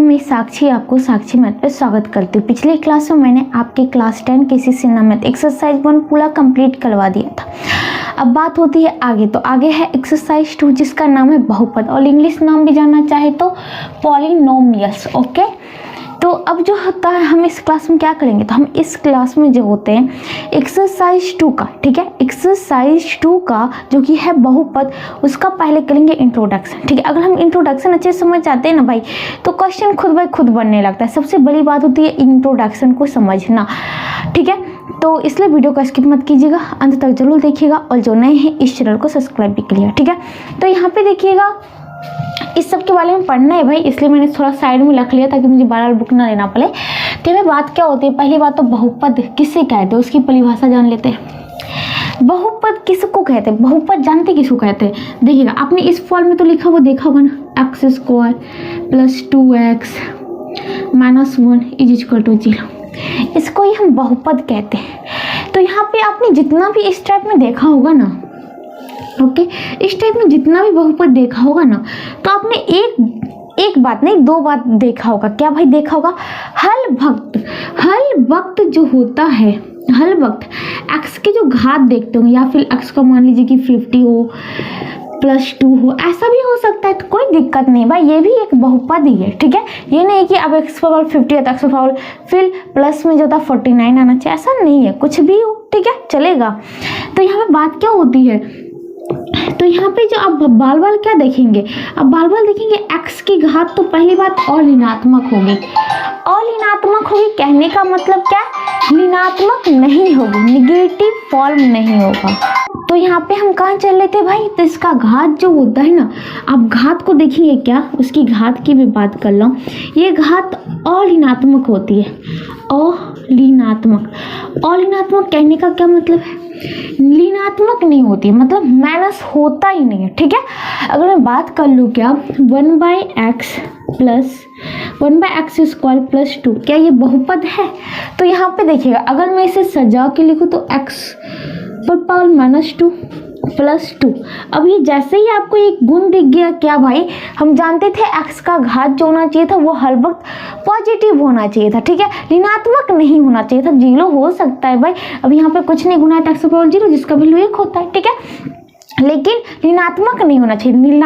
मैं साक्षी आपको साक्षी मैथ पे स्वागत करती हूँ। पिछले क्लास में मैंने आपके क्लास 10 केसीसी मैथ एक्सरसाइज 1 पूरा कंप्लीट करवा दिया था। अब बात होती है आगे, तो आगे है एक्सरसाइज 2 जिसका नाम है बहुपद, और इंग्लिश नाम भी जानना चाहे तो पॉलिनोमियल्स। ओके, तो अब जो होता है हम इस क्लास में क्या करेंगे, तो हम इस क्लास में जो होते हैं एक्सरसाइज 2 का, ठीक है, एक्सरसाइज 2 का जो कि है बहुपद, उसका पहले करेंगे इंट्रोडक्शन। ठीक है, अगर हम इंट्रोडक्शन अच्छे से समझ जाते हैं ना भाई, तो क्वेश्चन खुद ब खुद बनने लगता है। सबसे बड़ी बात होती है इंट्रोडक्शन को समझना। ठीक है, तो इसलिए वीडियो को स्किप मत कीजिएगा, अंत तक जरूर देखिएगा, और जो नए हैं इस चैनल को सब्सक्राइब भी करिएगा। ठीक है, तो यहाँ पे देखिएगा इस सब के बारे में पढ़ना है भाई, इसलिए मैंने थोड़ा साइड में रख लिया ताकि मुझे बार-बार बुक ना लेना पड़े। तो हमें बात क्या होती है, पहली बात तो बहुपद किसे कहते हैं उसकी परिभाषा जान लेते हैं। बहुपद किसको कहते हैं, बहुपद जानते किसको कहते हैं? देखिएगा आपने इस फॉर्म में तो लिखा हुआ देखा होगा ना, X square plus 2x minus 1 is equal to 0, इसको ही हम बहुपद कहते हैं। तो यहाँ पे आपने जितना भी इस टाइप में देखा होगा ना, ओके, इस टाइप में जितना भी बहुपद देखा होगा ना, तो आपने एक बात नहीं 2 बात देखा होगा। क्या भाई देखा होगा, हल वक्त जो होता है, हल वक्त x की जो घात देखते हो, या फिर x का मान लीजिए कि 50 हो प्लस 2 हो, ऐसा भी हो सकता है, तो कोई दिक्कत नहीं भाई, ये भी एक बहुपद ही है। ठीक है, ये नहीं कि अब x पावर 50 है तो x पावर फिर प्लस में जो था 49 आना चाहिए, ऐसा नहीं है, कुछ भी हो, ठीक है, चलेगा। तो यहाँ पे बात क्या होती है, तो यहाँ पे जो अब बाल बाल क्या देखेंगे, अब बाल बाल देखेंगे x की घात, तो पहली बात अऋणात्मक होगी। अऋणात्मक होगी कहने का मतलब क्या, ऋणात्मक नहीं होगी, निगेटिव फॉर्म नहीं होगा। तो यहाँ पे हम कहाँ चल रहे थे भाई, तो इसका घात जो होता है ना, आप घात को देखेंगे क्या, उसकी घात की भी बात कर लो, ये घात अऋणात्मक होती है। अऋणात्मक, अऋणात्मक कहने का क्या मतलब है, ऋणात्मक नहीं होती है, मतलब माइनस होता ही नहीं है। ठीक है, अगर मैं बात कर लूँ क्या 1/x plus 1/x square plus 2, क्या ये बहुपद है? तो यहाँ पे देखिएगा, अगर मैं इसे सजा के लिखूँ तो x पर पावर माइनस 2 प्लस 2, अब ये जैसे ही आपको एक गुण दिख गया, क्या भाई, हम जानते थे x का घात जो होना चाहिए था वो हर वक्त पॉजिटिव होना चाहिए था। ठीक है, ऋणात्मक नहीं होना चाहिए था, 0 हो सकता है भाई, अब यहाँ पे कुछ नहीं गुना है, x पावर 0 जिसका वैल्यू 1 होता है। ठीक है, लेकिन ऋणात्मक नहीं होना चाहिए,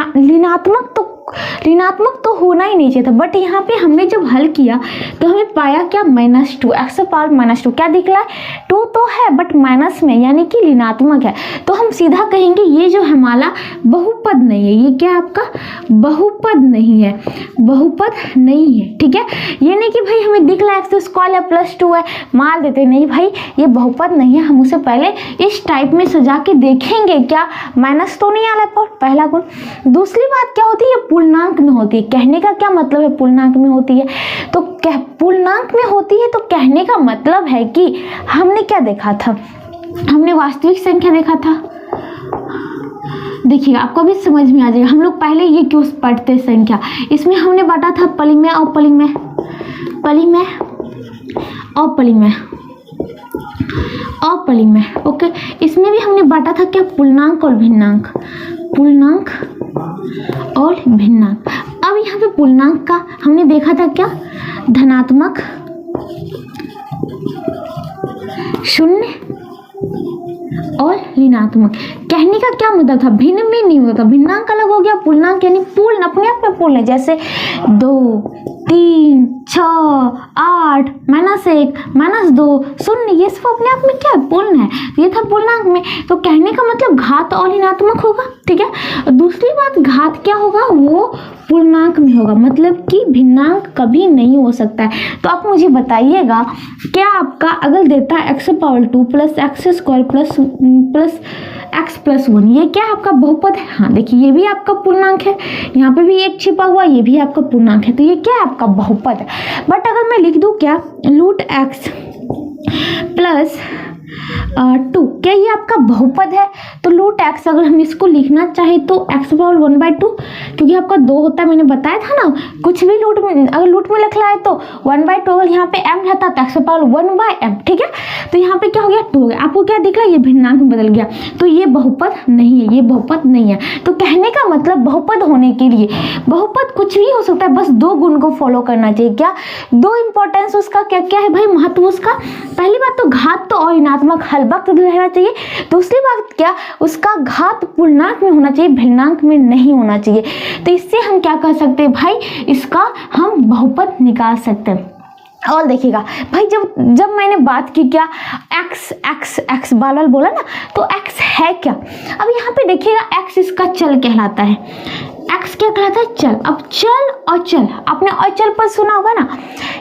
ऋणात्मक तो होना ही नहीं चाहिए था। बट यहाँ पे हमने जब हल किया तो हमें पाया क्या, -2, x पावर -2, क्या दिख रहा है, 2 तो है बट माइनस में, यानी कि ऋणात्मक है। तो हम सीधा कहेंगे ये जो हमारा बहुपद नहीं है, ये क्या आपका बहुपद नहीं है, बहुपद नहीं है। ठीक है, ये नहीं कि भाई हमें दिख रहा है x स्क्वायर या प्लस 2 है, मान देते नहीं भाई ये बहुपद नहीं है, हम उसे पहले इस टाइप में सजा के देखेंगे, क्या माइनस तो नहीं आ रहा है, पहला गुण। दूसरी बात क्या होती है, पूर्णांक में होती है। कहने का क्या मतलब है, पूर्णांक में होती है, तो पूर्णांक में होती है, तो कहने का मतलब है कि हमने क्या देखा था, हमने वास्तविक संख्या देखा था। देखिए आपको भी समझ में आ जाएगा, हम लोग पहले ये क्यों पढ़ते संख्या, इसमें हमने बांटा था परिमेय और परिमेय, परिमेय और परिमेय और परिमेय। ओके, इसमें भी हमने बांटा था क्या, पूर्णांक और भिन्नांक, पूर्णांक और भिन्नांक। अब यहाँ पे पूर्णांक का हमने देखा था क्या, धनात्मक, शून्य और ऋणात्मक। कहने का क्या मतलब था, भिन्न में नहीं होता, भिन्नांक अलग हो गया, पूर्णांक यानी पूर्ण, अपने आप में पूर्ण है, जैसे 2, 3, 6, 8, -1, -2, 0, ये सब अपने आप में क्या है, पूर्ण है, ये था पूर्णांक में। तो कहने का मतलब घात और ऋणात्मक होगा। ठीक है, दूसरी बात घात क्या होगा, वो पूर्णांक में होगा, मतलब कि भिन्नांक कभी नहीं हो सकता है। तो आप मुझे बताइएगा, क्या आपका अगर देता है x power 2 plus x square plus x plus 1, ये क्या आपका बहुपद है? हाँ देखिए, ये भी आपका पूर्णांक है, यहाँ पे भी एक छिपा हुआ, ये भी आपका पूर्णांक है, तो ये क्या है आपका बहुपद है। बट अगर मैं लिख दूं क्या, √x प्लस 2, क्या ये आपका बहुपद है? तो रूट एक्स अगर हम इसको लिखना चाहे तो एक्स पावर 1/2, क्योंकि आपका 2 होता है, मैंने बताया था ना, कुछ भी रूट में अगर रूट में लिखना है तो 1/2, अगर यहाँ पे m रहता तो एक्स पावर 1/m, ठीक है। तो यहाँ पे क्या हो गया 2 हो गया। आपको क्या दिख रहा है, ये भिन्नांक में बदल गया, तो ये बहुपद नहीं है, ये बहुपद नहीं है। तो कहने का मतलब बहुपद होने के लिए बहुपद कुछ भी हो सकता है, बस 2 गुण को फॉलो करना चाहिए। क्या 2 इंपॉर्टेंस उसका क्या क्या है भाई, महत्व उसका? पहली बात तो घात तो और ऋणात्मक हल वक्त रहना चाहिए। दूसरी बात क्या, उसका घात पूर्णांक में होना चाहिए, भिन्नांक में नहीं होना चाहिए। तो इससे हम क्या कर सकते हैं भाई, इसका हम बहुपद निकाल सकते हैं। और देखिएगा भाई, जब मैंने बात की क्या x x x बार बोला ना, तो x है क्या? अब यहाँ पे देखिएगा x इसका चल कहलाता है। x क्या कहलाता है? चल। अब चल और चल, आपने अचल पद सुना होगा ना,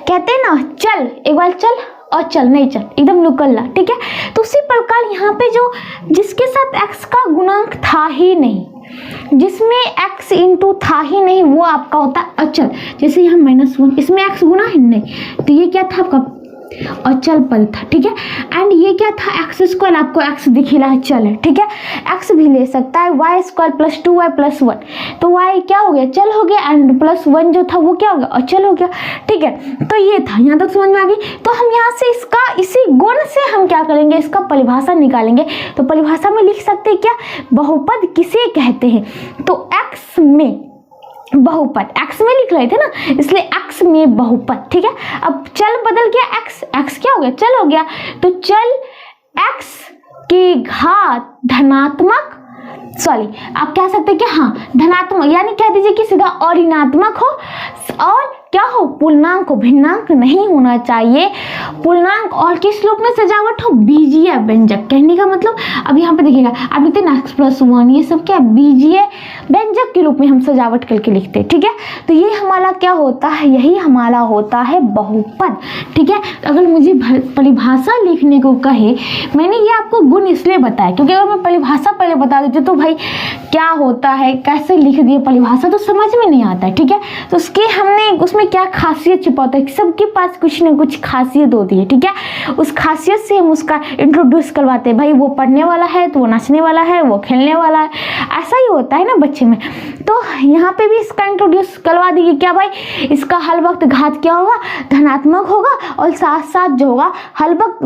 कहते हैं ना चल, एक बार चल और चल, नहीं चल, एकदम लुकल्ला, ठीक है। तो उसी प्रकार यहाँ पे जो जिसके साथ x का गुणांक था ही नहीं, जिसमें x इंटू था ही नहीं, वो आपका होता है अचल। जैसे यहाँ -1, इसमें x गुना है नहीं, तो ये क्या था आपका अचल पद था, ठीक है। एंड ये क्या था x², आपको x दिख रहा है चल है, ठीक है। x भी ले सकता है, y² + 2y + 1, तो y क्या हो गया, चल हो गया, एंड +1 जो था वो क्या हो गया, अचल हो गया, ठीक है। तो ये था, यहाँ तक समझ में आ गई। तो हम यहाँ से इसका इसी गुण से हम क्या करेंगे, इसका परिभाषा निकालेंगे। तो परिभाषा में लिख सकते हैं क्या, बहुपद किसे कहते हैं? तो x में बहुपद, x में लिख रहे थे ना, इसलिए x में बहुपद, ठीक है। अब चल बदल गया, x क्या हो गया, चल हो गया। तो चल x की घात धनात्मक, सॉरी आप कह सकते हैं कि हाँ धनात्मक, यानी कह दीजिए कि सीधा और ऋणात्मक हो और क्या हो, पूर्णांक हो, भिन्नांक नहीं होना चाहिए। पूर्णांक और किस रूप में सजावट हो, बीजीय व्यंजक। कहने का मतलब अब यहाँ पे देखिएगा, आप लिखते हैं x+1, ये सब क्या बीजीय व्यंजक के रूप में हम सजावट करके लिखते हैं, ठीक है। तो ये हमारा क्या होता है, यही हमारा होता है बहुपद, ठीक है। अगर मुझे परिभाषा लिखने को कहे, मैंने ये आपको गुण इसलिए बताया क्योंकि अगर मैं परिभाषा पहले बता देती तो भाई क्या होता है, कैसे लिख दिए परिभाषा, तो समझ में नहीं आता है, ठीक है। तो उसके हमने उसमें क्या खासियत छिपाता है, सबके पास कुछ ना कुछ खासियत होती है, ठीक है। उस खासियत से हम उसका इंट्रोड्यूस करवाते हैं, भाई वो पढ़ने वाला है तो वो नाचने वाला है, वो खेलने वाला है, ऐसा ही होता है ना बच्चे में। तो यहाँ पे भी इसका इंट्रोड्यूस करवा दीजिए, क्या भाई इसका हल वक्त घात क्या होगा, धनात्मक होगा, और साथ साथ जो होगा हल वक्त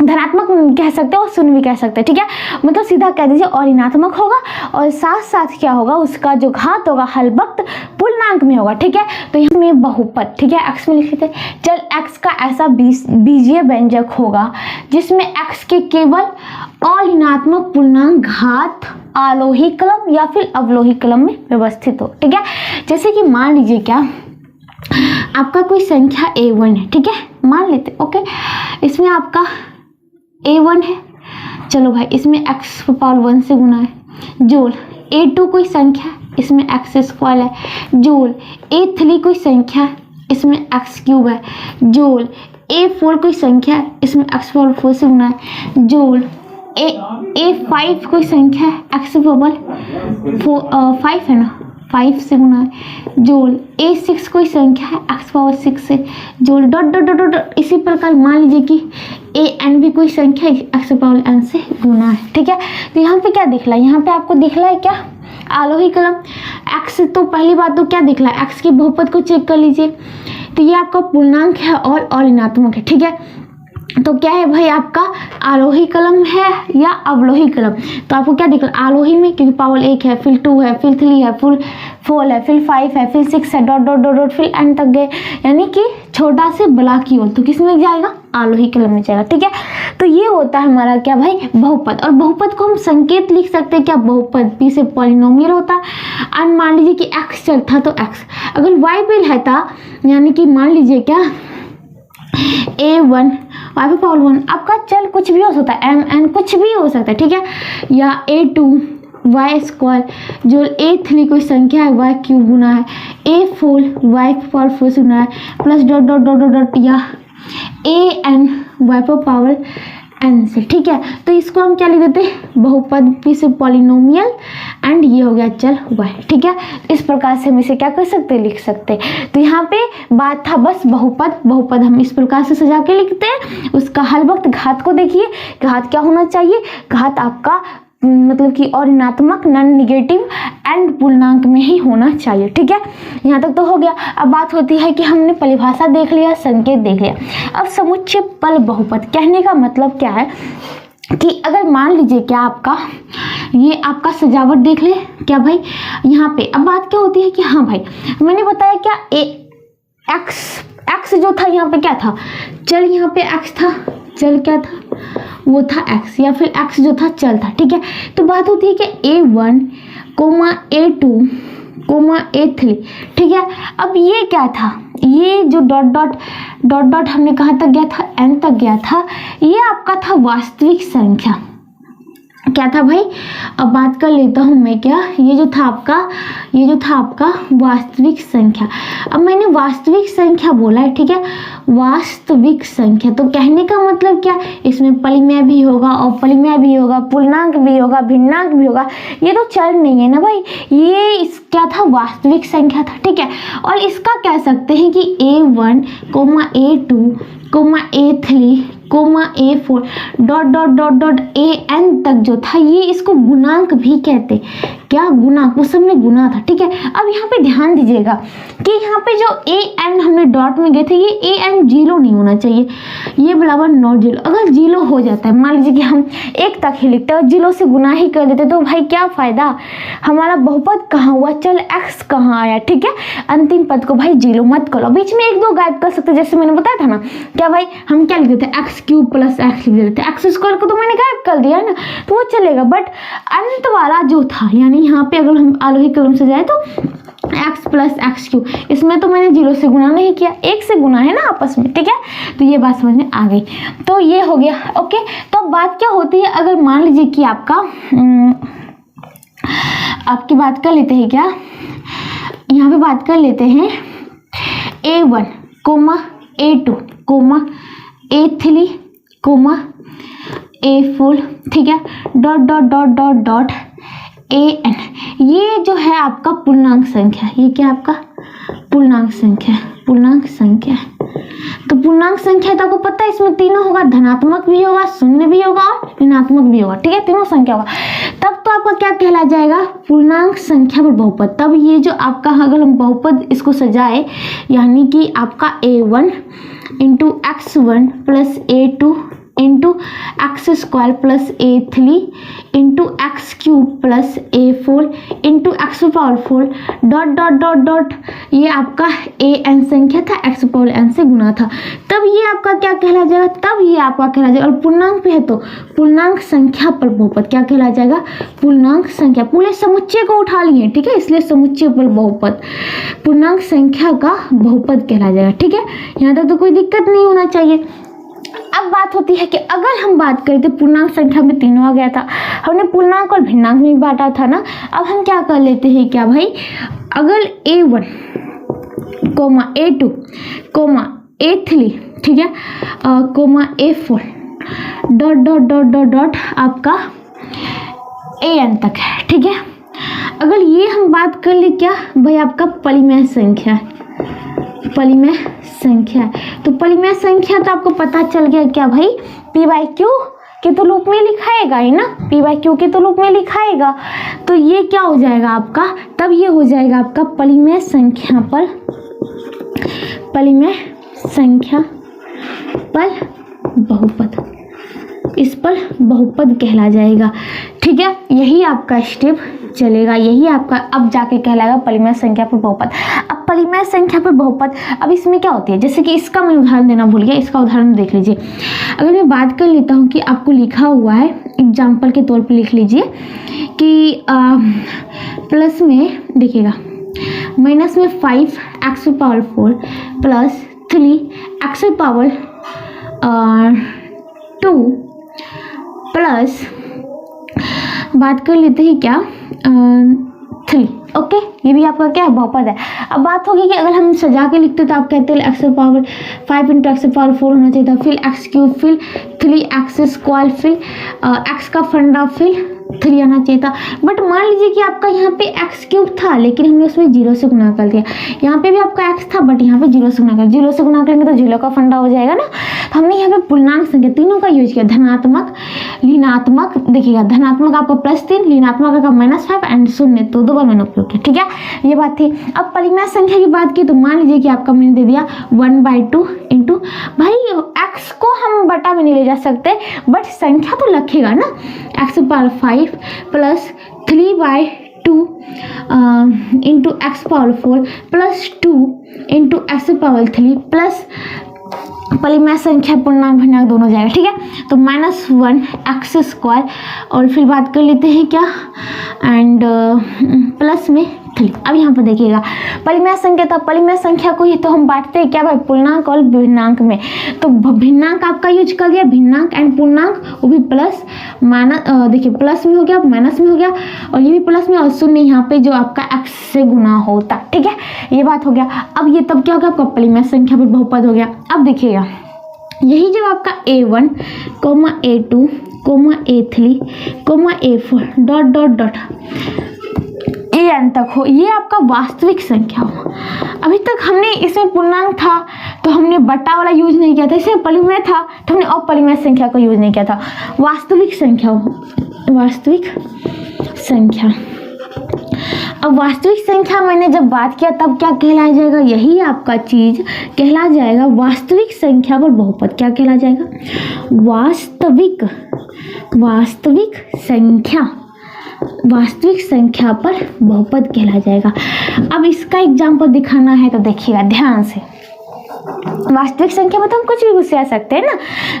धनात्मक कह सकते हो और शून्य भी कह सकते हैं, ठीक है। मतलब सीधा कह दीजिए और ऋणात्मक होगा, और साथ साथ क्या होगा, उसका जो घात होगा हल वक्त पूर्णांक में होगा, ठीक है। तो यहाँ में बहुपद, ठीक है, x में लिख लेते हैं। चल x का ऐसा बीजीय व्यंजक होगा जिसमें x के केवल और ऋणात्मक पूर्णांक घात आरोही क्रम या फिर अवरोही क्रम में व्यवस्थित हो, ठीक है। जैसे कि मान लीजिए क्या आपका कोई संख्या a1 है, ठीक है, मान लेते, ओके। इसमें आपका a1 है, चलो भाई इसमें x⁻1 से गुना है, जोड़ a2 कोई संख्या, इसमें x² है, जोड़ a3 कोई संख्या है, इसमें x³ है, जोड़ a4 कोई संख्या है, इसमें x⁴ से गुना है, जोड़ a5 कोई संख्या है, x⁻5 है ना, 5 से गुना है, जोड़ a6 कोई संख्या है, x⁻6 से, जोड़ डॉट डॉट डॉट डॉट। इसी प्रकार मान लीजिए कि an भी कोई संख्या है, x⁻n से गुना है, ठीक है। तो यहाँ पे क्या दिख रहा है, यहाँ पे आपको दिख रहा है क्या, आरोही क्रम। x तो पहली बात तो क्या दिख रहा है, x के बहुपद को चेक कर लीजिए, तो ये आपका पूर्णांक है और ऋणात्मक है, ठीक है। तो क्या है भाई, आपका आरोही क्रम है या अवरोही क्रम। तो आपको क्या दिख रहा है, आरोही में, क्योंकि पावर 1 है, फिर 2 है, फिर 3 है, फिर 4 है, फिर 5 है, फिर 6 है, डॉट डॉट डॉट डॉट, फिर एंड तक गए, यानी कि छोटा से बड़ा की ओर, तो किस में जाएगा, आरोही क्रम में जाएगा, ठीक है। तो ये होता है हमारा क्या भाई, बहुपद। और बहुपद को हम संकेत लिख सकते हैं क्या, बहुपद p से पॉलिनोमियल होता है। और मान लीजिए कि x चल था तो x, अगर y पे रहता, यानी कि मान लीजिए क्या a1 y⁻1, आपका चल कुछ भी हो सकता है, mn कुछ भी हो सकता है, ठीक है, या a2 y² जो a3 कोई संख्या है, y³ गुना है, a4 y⁴ से गुना है, plus dot dot dot dot, या an y⁻ एन से, ठीक है। तो इसको हम क्या लिख देते हैं, बहुपद, पी से पॉलिनोमियल, एंड ये हो गया चल वाई, ठीक है। इस प्रकार से हम इसे क्या कर सकते हैं, लिख सकते हैं। तो यहाँ पे बात था बस बहुपद, बहुपद हम इस प्रकार से सजा के लिखते हैं। उसका हल वक्त घात को देखिए, घात क्या होना चाहिए, घात आपका मतलब कि और ऋणात्मक, नॉन निगेटिव एंड पूर्णांक में ही होना चाहिए, ठीक है। यहाँ तक तो हो गया। अब बात होती है कि हमने परिभाषा देख लिया, संकेत देख लिया, अब समुच्चय पल बहुपद। कहने का मतलब क्या है कि अगर मान लीजिए क्या आपका ये आपका सजावट देख ले क्या भाई, यहाँ पे अब बात क्या होती है कि हाँ भाई मैंने बताया क्या एक्स जो था यहाँ पे क्या था, चल यहाँ पे एक्स था, चल क्या था वो था एक्स, या फिर एक्स जो था चल था, ठीक है। तो बात होती है कि A1, A2, A3, ठीक है। अब ये क्या था, ये जो डॉट हमने कहाँ तक गया था, n तक गया था, ये आपका था वास्तविक संख्या, क्या था भाई। अब बात कर लेता हूँ मैं क्या, ये जो था आपका वास्तविक संख्या। अब मैंने वास्तविक संख्या बोला है, ठीक है, वास्तविक संख्या। तो कहने का मतलब क्या, इसमें परिमेय भी होगा, अपरिमेय भी होगा, पूर्णांक भी होगा, भिन्नांक भी होगा। ये तो चल नहीं है ना भाई, ये क्या था, वास्तविक संख्या था, ठीक है। और इसका कह सकते हैं कि A1, A2, A3, A4 dot AN तक जो था, ये इसको गुणांक भी कहते, क्या गुणांक, उस समय गुना था, ठीक है। अब यहाँ पे ध्यान दीजिएगा कि यहाँ पे जो AN हमने डॉट में गए थे, ये AN 0 नहीं होना चाहिए, ये बराबर नॉट 0। अगर 0 हो जाता है, मान लीजिए कि हम 1 तक ही लिखते हैं, 0 से गुना ही कर देते, तो भाई क्या फायदा, हमारा बहुपद कहाँ हुआ, चल x कहाँ आया, ठीक है। अंतिम पद को भाई 0 मत करो, बीच में 1-2 गायब कर सकते, जैसे मैंने बताया था ना, क्या भाई हम क्या लिख देते हैं, x³ + x लिख देते, x² को तो मैंने गायब कर दिया है ना, तो वो चलेगा। बट अंत वाला जो था, यानी यहाँ पे अगर हम आलोही कलम से जाए तो x + x³, इसमें तो मैंने 0 से गुना नहीं किया, 1 से गुना है ना आपस में, ठीक है। तो ये बात समझ में आ गई, तो ये हो गया ओके। तो अब बात क्या होती है, अगर मान लीजिए कि आपकी बात कर लेते हैं क्या, यहाँ पे बात कर लेते हैं A1, A2, A3, A4, ठीक है, डॉट AN, ये जो है आपका पूर्णांक संख्या, ये क्या आपका पूर्णांक संख्या है। तो पूर्णांक संख्या तो आपको पता है, इसमें तीनों होगा, धनात्मक भी होगा, शून्य भी होगा और ऋणात्मक भी होगा, ठीक है, तीनों संख्या होगा। तब तो आपका क्या कहला जाएगा, पूर्णांक संख्या पर बहुपद। तब ये जो आपका, अगर हम बहुपद इसको सजाए, यानी कि आपका A1 × x1 + A2 × x² + A3 × x³ + A4 × x⁴ dot ये आपका AN संख्या था, x⁴n से गुना था, तब ये आपका क्या कहला जाएगा, तब ये आपका कहला जाएगा। और पूर्णांक पे है तो पूर्णांक संख्या पर बहुपद क्या कहला जाएगा, पूर्णांक संख्या, पूरे समुच्चय को उठा लिए, ठीक है, इसलिए समुच्चय पर बहुपद पूर्णांक संख्या का बहुपद कहला जाएगा, ठीक है। यहाँ तक तो कोई दिक्कत नहीं होना चाहिए। अब बात होती है कि अगर हम बात करें तो पूर्णांक संख्या में तीनों आ गया था, हमने पूर्णांक और भिन्नांक में बांटा था ना। अब हम क्या कर लेते हैं क्या भाई, अगर A1, A2, A3, ठीक है, A4 डॉट आपका AN तक है, ठीक है। अगर ये हम बात कर ले क्या भाई, आपका परिमेय संख्या है, तो परिमेय संख्या तो आपको पता चल गया क्या भाई, p/q के तो रूप में लिखाएगा ही ना, p/q के तो रूप में लिखाएगा। तो ये क्या हो जाएगा आपका, तब ये हो जाएगा आपका परिमेय संख्या पर बहुपद, इस पर बहुपद कहला जाएगा, ठीक है। यही आपका स्टेप चलेगा, यही आपका अब जाके कहलाएगा परिमेय संख्या पर बहुपद। अब परिमेय संख्या पर बहुपद, अब इसमें क्या होती है, जैसे कि इसका मैं उदाहरण देना भूल गया, इसका उदाहरण देख लीजिए। अगर मैं बात कर लेता हूँ कि आपको लिखा हुआ है, एग्जाम्पल के तौर पर लिख लीजिए कि प्लस में देखिएगा, माइनस में 5x⁴ + 3x⁴2 प्लस बात कर लेते हैं क्या 3 ओके, ये भी आपका क्या है, बहुपद है। अब बात होगी कि अगर हम सजा के लिखते तो आप कहते हैं x power 5 into x power 4 होना चाहिए था, फिर एक्स क्यूब, फिर 3x स्क्वायर, फिर एक्स का फंडा, फिर 3 आना चाहिए था। बट मान लीजिए कि आपका यहाँ पे एक्स क्यूब था लेकिन हमने उसमें 0 से गुना कर दिया। यहाँ पे भी आपका एक्स था बट यहाँ पे 0 से गुना कर, 0 से गुना करेंगे तो 0 का फंडा हो जाएगा ना। तो हमने यहाँ पे पूर्णांक संख्या तीनों का यूज किया, धनात्मक, ऋणात्मक, देखिएगा धनात्मक आपका +3, ऋणात्मक आपका -5 एंड शून्य, तो दो बार मैंने उपयोग किया। ठीक है, ये बात थी। अब परिमेय संख्या की बात की तो मान लीजिए कि आपका मैंने दे दिया 1/2 इंटू, भाई एक्स को हम बटा में नहीं ले जा सकते बट संख्या तो लिखेगा ना, x power 5 plus 3/2 into x power 4 plus 2 into x power 3 plus परिमेय संख्या पूर्णांक भग्नांक दोनों जाएगा। ठीक है, तो -1 एक्स स्क्वायर और फिर बात कर लेते हैं क्या, एंड प्लस में 3। अब यहाँ पर देखिएगा परिमेय संख्या था, परिमेय संख्या को ही तो हम बांटते हैं क्या भाई, पूर्णांक और भिन्नांक में। तो भिन्नांक आपका यूज कर दिया, भिन्नांक एंड पूर्णांक, वो भी प्लस माइनस, देखिए प्लस में हो गया, माइनस में हो गया और ये भी प्लस में, और शून्य यहाँ पे जो आपका एक्स से गुना होता। ठीक है, ये बात हो गया। अब ये तब क्या हो गया, आपका परिमेय संख्या पर बहुपद हो गया। अब देखिएगा यही जब आपका A1, A2, A3, A4 dot dot dot an तक हो, ये आपका वास्तविक संख्या हो। अभी तक हमने इसमें पूर्णांक था तो हमने बटा वाला यूज नहीं किया था, इसमें परिमेय था तो हमने अपरिमेय संख्या को यूज नहीं किया था। वास्तविक संख्या हो, वास्तविक संख्या। अब वास्तविक संख्या मैंने जब बात किया तब क्या कहलाया जाएगा, यही आपका चीज कहला जाएगा वास्तविक संख्या पर बहुपद। क्या कहला जाएगा, वास्तविक, वास्तविक संख्या, वास्तविक संख्या पर बहुपद कहला जाएगा। अब इसका एग्जाम्पल दिखाना है तो देखिएगा ध्यान से। वास्तविक संख्या में तो हम कुछ भी घुसा सकते हैं ना,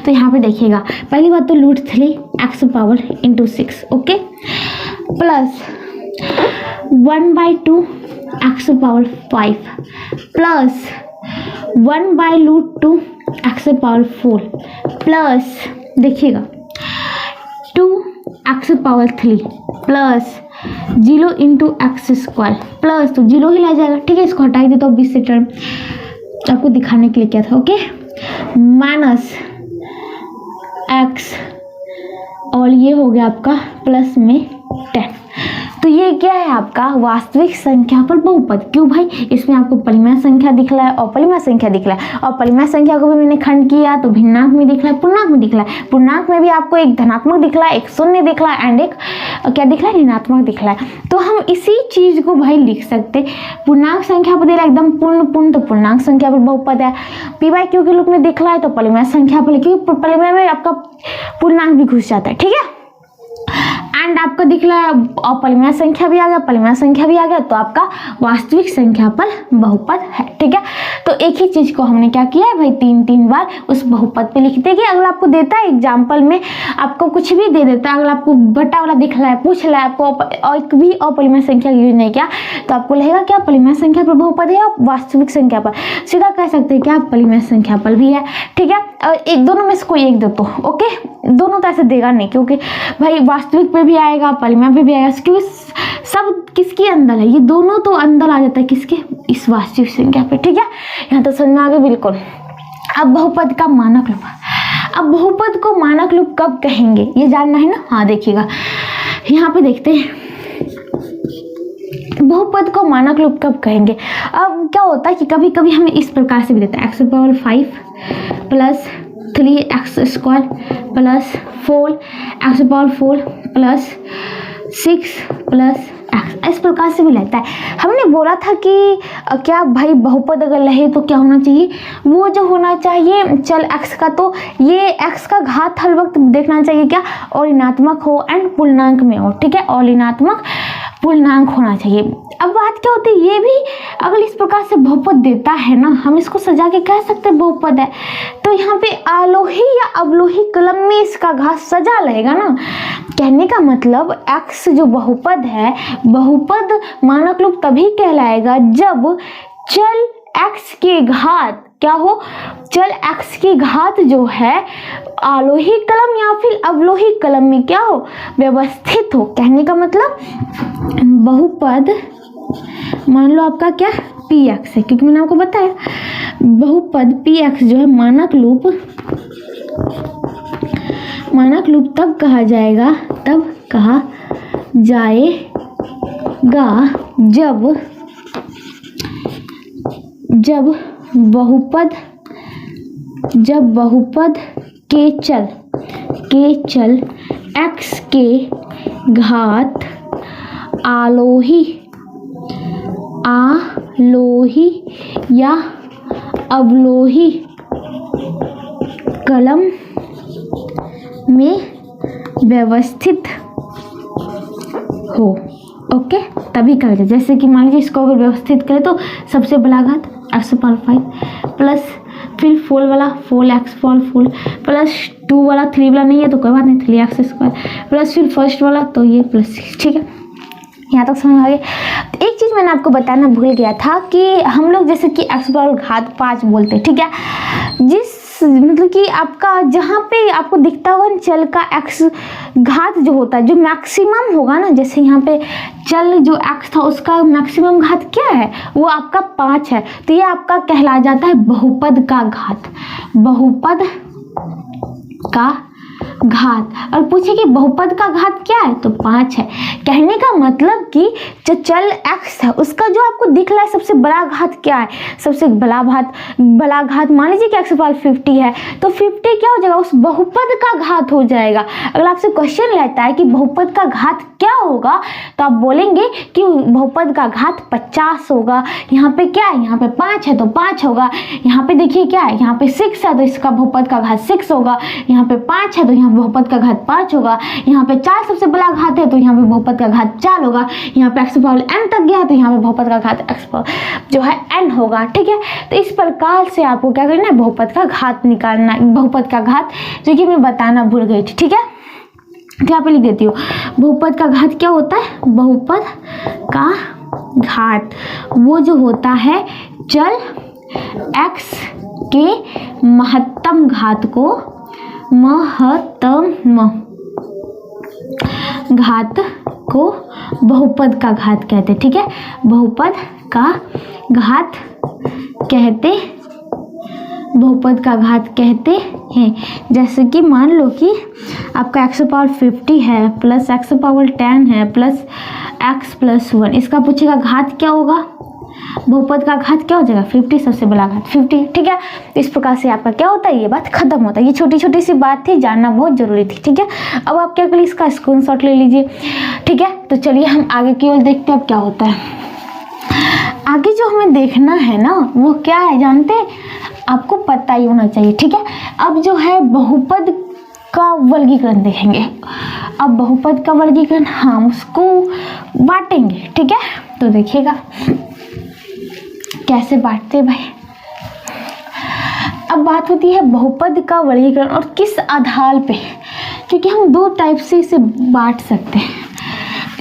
तो यहाँ पे देखिएगा पहली बात तो √3 x power into 6, okay, plus 1/2 x power 5 plus 1/√2 x power 4 plus देखिएगा 2 x power 3 plus 0 into x square plus, तो 0 ही ला जाएगा। ठीक है, इसको हटाई दे तो 20 से टर्म आपको दिखाने के लिए क्या था, ओके, माइनस एक्स और ये हो गया आपका प्लस में 10। तो ये क्या है आपका वास्तविक संख्या पर बहुपद। क्यों भाई, इसमें आपको परिमेय संख्या दिख रहा है और परिमेय संख्या दिख रहा है, और परिमेय संख्या को भी मैंने खंड किया तो भिन्नांक में दिख रहा है, पूर्णांक में दिख रहा है। पूर्णांक में भी आपको एक धनात्मक दिख रहा है, एक शून्य दिख रहा है एंड एक क्या दिख रहा है, ऋणात्मक दिख रहा है। तो हम इसी चीज को भाई लिख सकते, पूर्णांक संख्या पर दे रहा है एकदम पूर्ण, तो पूर्णांक संख्या पर बहुपद है। p/q के रूप में दिख रहा है तो परिमेय संख्या पर, क्योंकि परिमेय में आपका पूर्णांक भी घुस जाता है। ठीक है, एंड आपको दिख रहा है अपरिमेय संख्या भी आ गया, परिमेय संख्या भी आ गया, तो आपका वास्तविक संख्या पर बहुपद है। ठीक है, तो एक ही चीज को हमने क्या किया है भाई, 3 बार उस बहुपद पे लिखते कि अगर आपको देता है एग्जाम्पल में, आपको कुछ भी दे देता है, अगर आपको बटा वाला दिख रहा है, पूछ रहा है आपको एक भी अपरिमेय संख्या यूज नहीं किया, तो आपको लगेगा क्या परिमेय संख्या पर बहुपद है, वास्तविक संख्या पर सीधा कह सकते हैं क्या परिमेय संख्या पर भी है। ठीक है, और एक दोनों में से कोई एक दे तो ओके, दोनों तो ऐसे देगा नहीं, क्योंकि भाई वास्तविक पे भी आएगा, परिमेय पे भी आएगा, क्योंकि सब किसके अंदर है, ये दोनों तो अंदर आ जाता है किसके, इस वास्तविक संख्या पे। ठीक है, यहाँ तो समझ में आ गया बिल्कुल। अब बहुपद का मानक रूप, अब बहुपद को मानक रूप कब कहेंगे ये जानना है ना। हाँ देखिएगा यहाँ पे देखते हैं बहुपद को मानक रूप कब कहेंगे। अब क्या होता है कि कभी कभी हमें इस प्रकार से भी देता है, x power 5 plus 3x square plus 4x power 4 plus 6 plus x, इस प्रकार से भी लेता है। हमने बोला था कि क्या भाई बहुपद अगर रहे तो क्या होना चाहिए, वो जो होना चाहिए चल x का, तो ये x का घात हर वक्त देखना चाहिए क्या, और ऋणात्मक हो एंड पूर्णांक में हो। ठीक है, और ऋणात्मक पूर्णांक होना चाहिए। अब बात क्या होती है, ये भी अगर इस प्रकार से बहुपद देता है ना, हम इसको सजा के कह सकते हैं बहुपद है, तो यहाँ पे आलोही या अवलोही कलम में इसका घात सजा रहेगा ना। कहने का मतलब x जो बहुपद है, बहुपद मानक रूप तभी कहलाएगा जब चल x के घात क्या हो, चल x की घात जो है आलोही कलम या फिर अवलोही कलम में क्या हो, व्यवस्थित हो। कहने का मतलब बहुपद मान लो आपका क्या पी एक्स है, क्योंकि मैंने आपको बताया बहुपद पी एक्स जो है मानक लूप तब कहा जाएगा जब बहुपद के चल x के घात आलोही या अवलोही कलम में व्यवस्थित हो। ओके, तभी कर दे। जैसे कि मान लीजिए इसको अगर व्यवस्थित करें तो सबसे बड़ा घात x⁵ प्लस फिर फोल वाला 4x फोल प्लस 2 वाला 3 वाला नहीं है तो कोई बात नहीं 3x² प्लस फिर फर्स्ट वाला तो ये प्लस 6। ठीक है, यहाँ तक समझ आ गया। एक चीज़ मैंने आपको बताना भूल गया था कि हम लोग जैसे कि x⁵ बोलते हैं। ठीक है, जिस मतलब कि आपका जहाँ पे आपको दिखता होगा चल का x घात जो होता है जो मैक्सिमम होगा ना, जैसे यहाँ पे चल जो x था उसका मैक्सिमम घात क्या है, वो आपका 5 है, तो ये आपका कहला जाता है बहुपद का घात। और पूछे कि बहुपद का घात क्या है तो 5 है। कहने का मतलब कि जो चल x है उसका जो आपको दिख रहा है सबसे बड़ा घात क्या है, सबसे बड़ा घात मान लीजिए कि x⁵ है तो 50 क्या हो जाएगा, उस बहुपद का घात हो जाएगा। अगर आपसे क्वेश्चन रहता है कि बहुपद का घात क्या होगा तो आप बोलेंगे कि बहुपद का घात 50 होगा। यहाँ पे क्या है, यहाँ पे 5 है तो 5 होगा। यहाँ पे देखिए क्या है, यहाँ पे 6 है तो इसका बहुपद का घात 6 होगा। यहाँ पे 5 है तो यहाँ बहुपद का घात 5 होगा। यहाँ पे 4 सबसे बड़ा घात है तो यहाँ पे बहुपद का घात 4 होगा। यहाँ पे x⁴n तक गया तो यहाँ पे बहुपद का घात जो है n होगा। ठीक है, तो इस प्रकार से आपको क्या करना है, बहुपद का घात निकालना है। बहुपद का घात जो कि मैं बताना भूल गई थी। ठीक है, तो यहाँ पे लिख देती हूँ बहुपद का घात क्या होता है। बहुपद का घात वो जो होता है चल x के महत्तम घात को बहुपद का घात कहते हैं। ठीक है, बहुपद का घात कहते हैं। जैसे कि मान लो कि आपका x⁵50 है प्लस x⁻10 है प्लस x+1, इसका पूछेगा घात क्या होगा, बहुपद का घात क्या हो जाएगा 50, सबसे बड़ा घात 50। ठीक है, इस प्रकार से आपका क्या होता है, ये बात खत्म होता है। ये छोटी छोटी सी बात थी, जानना बहुत जरूरी थी। ठीक है, अब आप क्या करिए, इसका स्क्रीनशॉट ले लीजिए। ठीक है, तो चलिए हम आगे की ओर देखते हैं अब क्या होता है। आगे जो हमें देखना है ना वो क्या है जानते हैं, आपको पता ही होना चाहिए। ठीक है, अब जो है बहुपद का वर्गीकरण देखेंगे। अब बहुपद का वर्गीकरण हम उसको बांटेंगे। ठीक है, तो देखिएगा कैसे बांटते भाई। अब बात होती है बहुपद का वर्गीकरण और किस आधार पे, क्योंकि हम 2 टाइप से इसे बांट सकते हैं।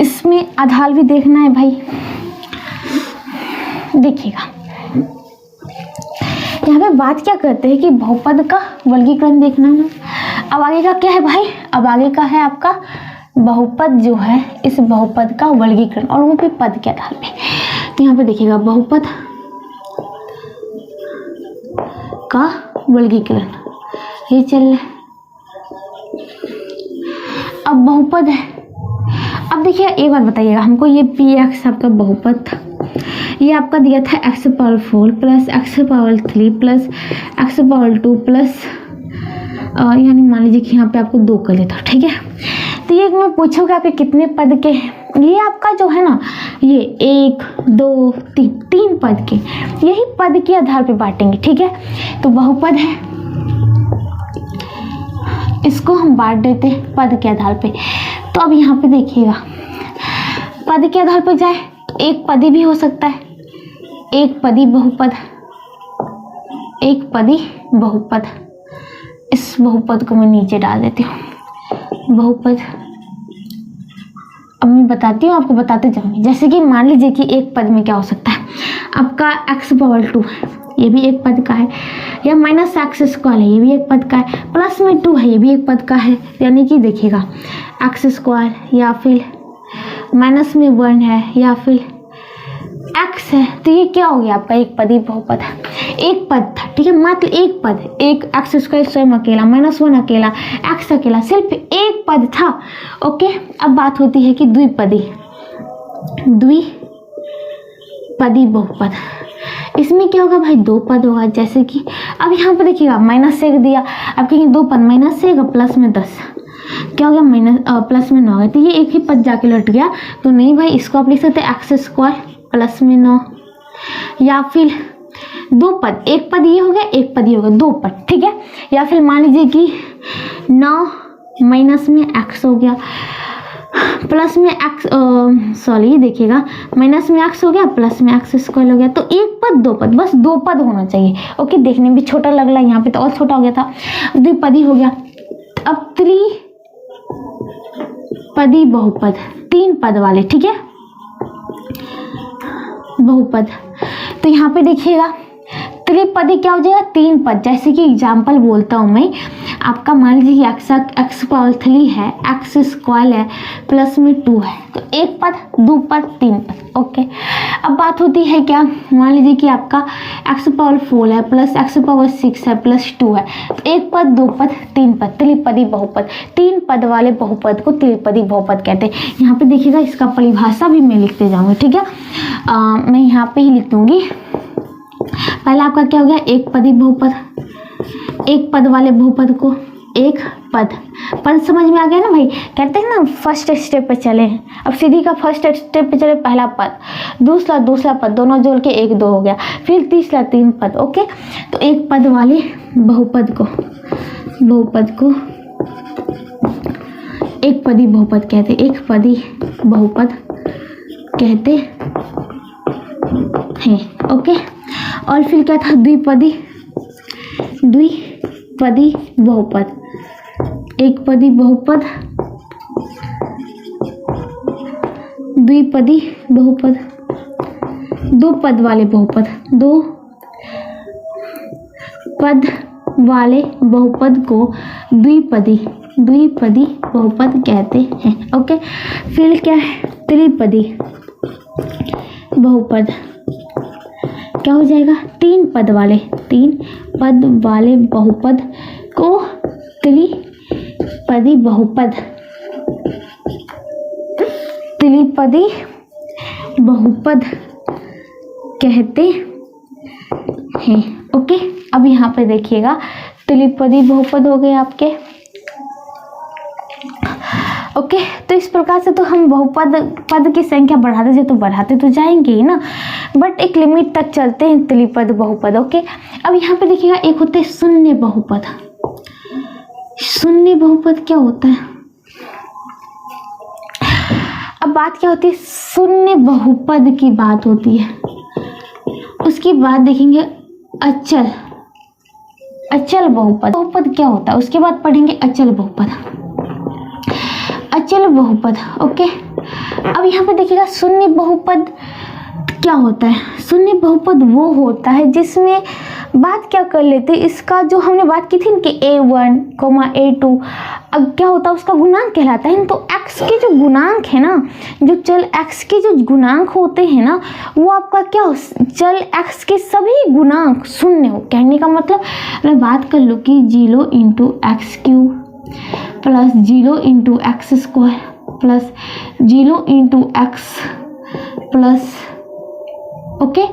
इसमें आधार भी देखना है भाई। देखिएगा यहाँ पे बात क्या करते हैं कि बहुपद का वर्गीकरण देखना है। अब आगे का क्या है भाई, अब आगे का है आपका बहुपद जो है, इस बहुपद का वर्गीकरण और वो भी पद के आधार पे। तो यहाँ पे देखिएगा बहुपद का वर्गीकरण ये चल रहा है। अब बहुपद है, अब देखिए एक बात बताइएगा हमको, ये px आपका बहुपद था, ये आपका दिया था x⁴ plus x⁻3 plus x⁻2 plus यानी मान लीजिए कि यहाँ पे आपको 2 कर लेता। ठीक है, तो ये मैं पूछूंगा आपके कितने पद के हैं, ये आपका जो है ना ये 1 2 3 पद के, यही पद के आधार पे बांटेंगे। ठीक है, तो बहुपद है इसको हम बांट देते हैं पद के आधार पे। तो अब यहाँ पे देखिएगा पद के आधार पे जाए तो एक पदी भी हो सकता है, एक पदी बहुपद, एक पदी बहुपद। इस बहुपद को मैं नीचे डाल देती हूँ बहुपद। अब मैं बताती हूँ, आपको बताते जाऊंगी। जैसे कि मान लीजिए कि एक पद में क्या हो सकता है, आपका x⁻2 है, ये भी एक पद का है, या -x² है, ये भी एक पद का है, प्लस में 2 है, ये भी एक पद का है। यानी कि देखिएगा x² या फिर -1 है, या फिर x है तो ये क्या हो गया आपका एक पदी बहुपद, एक पद था, ठीक है, मात्र एक पद, एक एक्स स्क्वायर स्वयं अकेला, -1 अकेला, x अकेला, सिर्फ एक पद था। ओके, अब बात होती है कि द्विपदी बहुपद। इसमें क्या होगा भाई, दो पद होगा, जैसे कि अब यहाँ पर देखिएगा -1 दिया, अब कहेंगे दो पद, -1 प्लस में 10 क्या हो गया, प्लस में 9 होगा, तो ये एक ही पद जाके लौट गया, तो नहीं भाई, इसको आप लिख सकते हैं एक्स स्क्वायर प्लस में 9, या फिर दो पद, एक पद ये हो गया, एक पद ये हो गया, दो पद, ठीक है। या फिर मान लीजिए कि 9 माइनस में x हो गया, प्लस में x, सॉरी देखिएगा, माइनस में x हो गया, प्लस में x स्क्वायर हो गया, तो एक पद दो पद, बस दो पद होना चाहिए। ओके, देखने में भी छोटा लग रहा है, यहाँ पे तो और छोटा हो गया था, द्विपदी हो गया। अब त्रिपदी बहुपद, तीन पद वाले, ठीक है, बहुपद, तो यहाँ पे देखिएगा त्रिपदी क्या हो जाएगा, तीन पद, जैसे कि एग्जाम्पल बोलता हूँ मैं, आपका मान लीजिए कि एक्स पावर 3 है, एक्स स्क्वायर है, प्लस में 2 है, तो एक पद, दो पद, तीन पद। ओके, अब बात होती है क्या, मान लीजिए कि आपका एक्स पावर 4 है, प्लस एक्स पावर 6 है, प्लस 2 है, तो एक पद, दो पद, तीन पद, त्रिपदी बहुपद। तीन पद वाले बहुपद को त्रिपदी बहुपद कहते हैं। यहाँ पे देखिएगा, इसका परिभाषा भी मैं लिखते जाऊँगी, ठीक है, मैं यहाँ पे ही लिख दूँगी। पहला आपका क्या हो गया, एक पदी बहुपद, एक पद वाले बहुपद को एक पद समझ में आ गया ना भाई, कहते हैं ना फर्स्ट स्टेप पे चले हैं, अब सीधी का फर्स्ट स्टेप पे चले, पहला पद, दूसरा पद, दोनों जोड़ के एक दो हो गया, फिर तीसरा तीन पद। ओके, तो एक पद वाले बहुपद को एक पदी बहुपद कहते, एक पदी बहुपद कहते हैं। ओके, और फिर क्या था, द्विपदी बहुपद, एक पदी बहुपद, द्विपदी बहुपद, दो पद वाले बहुपद, दो पद वाले बहुपद को द्विपदी बहुपद कहते हैं। ओके, फिर क्या है, त्रिपदी बहुपद क्या हो जाएगा, तीन पद वाले बहुपद को त्रिपदी बहुपद कहते हैं। ओके, अब यहाँ पे देखिएगा, त्रिपदी बहुपद हो गए आपके। ओके, तो इस प्रकार से तो हम पद की संख्या बढ़ाते तो जाएंगे ही ना, बट एक लिमिट तक चलते हैं त्रिपद बहुपद। ओके, अब यहाँ पे देखिएगा, एक होते हैं शून्य बहुपद। शून्य बहुपद क्या होता है, अब बात क्या होती है, शून्य बहुपद की बात होती है, उसके बाद देखेंगे अचल बहुपद क्या होता है, उसके बाद पढ़ेंगे अचल बहुपद। ओके, अब यहाँ पे देखिएगा, शून्य बहुपद क्या होता है, शून्य बहुपद वो होता है जिसमें बात क्या कर लेते हैं, इसका जो हमने बात की थी कि a1, a2, अब क्या होता है, उसका गुणांक कहलाता है। तो x के जो गुणांक है ना, जो चल x के जो गुणांक होते हैं ना, वो आपका क्या हो, चल x के सभी गुणांक शून्य हो। कहने का मतलब मैं बात कर लूँ कि 0 × x³ plus 0 × x² plus 0 × x plus, okay,